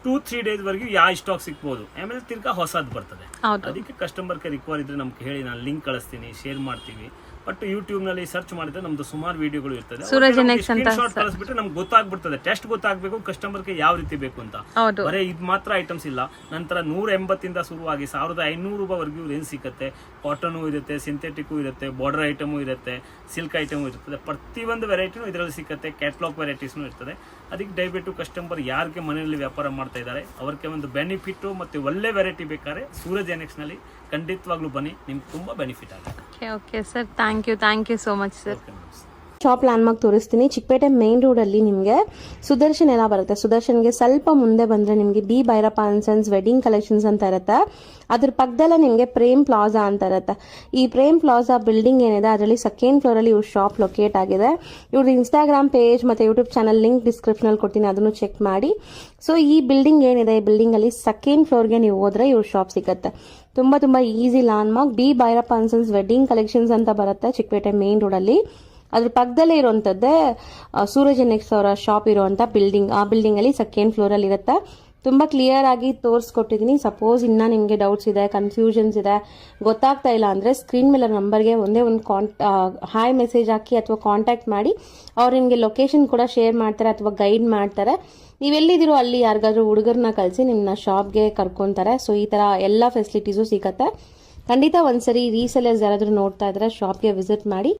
2-3 ಡೇಸ್ವರೆಗೂ ಯಾವ ಸ್ಟಾಕ್ ಸಿಗ್ಬೋದು, ಆಮೇಲೆ ತಿರ್ಗಾ ಹೊಸದು ಬರ್ತದೆ. ಅದಕ್ಕೆ ಕಸ್ಟಮರ್ಗೆ ರಿಕ್ವೈರ್ ಇದ್ರೆ ನಮ್ಗೆ ಹೇಳಿ, ನಾನು ಲಿಂಕ್ ಕಳಿಸ್ತೀನಿ, ಶೇರ್ ಮಾಡ್ತೀವಿ. ಬಟ್ ಯೂಟ್ಯೂಬ್ನಲ್ಲಿ ಸರ್ಚ್ ಮಾಡಿದ್ರೆ ನಮ್ದು ಸುಮಾರು ವಿಡಿಯೋಗಳು ಇರ್ತದೆ. ಶಾರ್ಟ್ ಕಳಿಸ್ಬಿಟ್ರೆ ನಮ್ಗೆ ಗೊತ್ತಾಗ್ಬಿಡ್ತದೆ. ಟೆಸ್ಟ್ ಗೊತ್ತಾಗಬೇಕು ಕಸ್ಟಮರ್ಗೆ ಯಾವ ರೀತಿ ಬೇಕು ಅಂತ. ಬರೀ ಇದು ಮಾತ್ರ ಐಟಮ್ಸ್ ಇಲ್ಲ. ನಂತರ 180 ಶುರುವಾಗಿ ₹1,500 ರೇಂಜ್ ಸಿಗುತ್ತೆ. ಕಾಟನು ಇರುತ್ತೆ, ಸಿಂಥೆಟಿಕ್ಕು ಇರುತ್ತೆ, ಬಾರ್ಡರ್ ಐಟಮು ಇರುತ್ತೆ, ಸಿಲ್ಕ್ ಐಟಮು ಇರ್ತದೆ. ಪ್ರತಿಯೊಂದು ವೆರೈಟಿನೂ ಇದರಲ್ಲಿ ಸಿಗುತ್ತೆ. ಕ್ಯಾಟ್ಲಾಗ್ ವೆರೈಟೀಸ್ನೂ ಇರ್ತದೆ. ಅದಕ್ಕೆ ದಯವಿಟ್ಟು ಕಸ್ಟಮರ್ ಯಾರಿಗೆ ಮನೆಯಲ್ಲಿ ವ್ಯಾಪಾರ ಮಾಡ್ತಾ ಇದ್ದಾರೆ ಅವ್ರಿಗೆ ಒಂದು ಬೆನಿಫಿಟ್ಟು ಮತ್ತು ಒಳ್ಳೆ ವೆರೈಟಿ ಬೇಕಾದ್ರೆ ಸೂರಜ್ ಎನೆಕ್ಸ್ನಲ್ಲಿ ಖಂಡಿತವಾಗ್ಲೂ ಬನ್ನಿ, ನಿಮ್ಗೆ ತುಂಬ ಬೆನಿಫಿಟ್ ಆಗುತ್ತೆ. Okay sir, thank you so much sir. Shop landmark ತೋರಿಸ್ತೀನಿ. ಚಿಕ್ಕಪೇಟೆ ಮೇನ್ ರೋಡಲ್ಲಿ ನಿಮಗೆ ಸುದರ್ಶನ್ ಎಲ್ಲ ಬರುತ್ತೆ. ಸುದರ್ಶನ್ಗೆ ಸ್ವಲ್ಪ ಮುಂದೆ ಬಂದರೆ ನಿಮಗೆ B Bhyrappa and sons wedding collections ಅಂತ ಇರುತ್ತೆ. ಅದ್ರ ಪಕ್ಕದಲ್ಲೇ ನಿಮಗೆ ಪ್ರೇಮ್ ಪ್ಲಾಜಾ ಅಂತ ಇರುತ್ತೆ. ಈ ಪ್ರೇಮ್ ಪ್ಲಾಜಾ ಬಿಲ್ಡಿಂಗ್ ಏನಿದೆ ಅದರಲ್ಲಿ 2nd ಫ್ಲೋರಲ್ಲಿ ಇವ್ರ ಶಾಪ್ ಲೊಕೇಟ್ ಆಗಿದೆ. ಇವ್ರದ್ದು ಇನ್ಸ್ಟಾಗ್ರಾಮ್ ಪೇಜ್ ಮತ್ತು ಯೂಟ್ಯೂಬ್ ಚಾನಲ್ ಲಿಂಕ್ ಡಿಸ್ಕ್ರಿಪ್ಷನಲ್ಲಿ ಕೊಡ್ತೀನಿ, ಅದನ್ನು ಚೆಕ್ ಮಾಡಿ. ಸೊ ಈ ಬಿಲ್ಡಿಂಗ್ ಏನಿದೆ, ಈ ಬಿಲ್ಡಿಂಗಲ್ಲಿ 2nd ಫ್ಲೋರ್ಗೆ ನೀವು ಹೋದ್ರೆ ಇವ್ರ ಶಾಪ್ ಸಿಗುತ್ತೆ. ತುಂಬ easy landmark. B Bhyrappa and sons wedding collections ಅಂತ ಬರುತ್ತೆ ಚಿಕ್ಕಪೇಟೆ ಮೇನ್ ರೋಡಲ್ಲಿ. ಅದ್ರ ಪಕ್ಕದಲ್ಲೇ ಇರುವಂಥದ್ದೇ ಸೂರಜ್ ಎನೆಕ್ಸ್ ಅವರ ಶಾಪ್ ಇರುವಂಥ ಬಿಲ್ಡಿಂಗ್. ಆ ಬಿಲ್ಡಿಂಗಲ್ಲಿ 2nd ಫ್ಲೋರಲ್ಲಿ ಇರುತ್ತೆ. ತುಂಬ ಕ್ಲಿಯರ್ ಆಗಿ ತೋರಿಸ್ಕೊಟ್ಟಿದ್ದೀನಿ. ಸಪೋಸ್ ಇನ್ನೂ ನಿಮಗೆ ಡೌಟ್ಸ್ ಇದೆ, ಕನ್ಫ್ಯೂಷನ್ಸ್ ಇದೆ, ಗೊತ್ತಾಗ್ತಾ ಇಲ್ಲ ಅಂದರೆ ಸ್ಕ್ರೀನ್ ಮೇಲೆ ನಂಬರ್ಗೆ ಒಂದೇ ಒಂದು ಹಾಯ್ ಮೆಸೇಜ್ ಹಾಕಿ ಅಥವಾ ಕಾಂಟ್ಯಾಕ್ಟ್ ಮಾಡಿ. ಅವ್ರು ನಿಮಗೆ ಲೊಕೇಶನ್ ಕೂಡ ಶೇರ್ ಮಾಡ್ತಾರೆ ಅಥವಾ ಗೈಡ್ ಮಾಡ್ತಾರೆ. ನೀವೆಲ್ಲಿದ್ದೀರೋ ಅಲ್ಲಿ ಯಾರಿಗಾದ್ರೂ ಹುಡುಗರನ್ನ ಕಳಿಸಿ ನಿಮ್ಮನ್ನ ಶಾಪ್ಗೆ ಕರ್ಕೊತಾರೆ. ಸೊ ಈ ಥರ ಎಲ್ಲ ಫೆಸಿಲಿಟೀಸು ಸಿಗುತ್ತೆ. ಖಂಡಿತ ಒಂದ್ಸರಿ ರೀಸೆಲರ್ಸ್ ಯಾರಾದರೂ ನೋಡ್ತಾ ಇದ್ರೆ ಶಾಪ್ಗೆ ವಿಸಿಟ್ ಮಾಡಿ.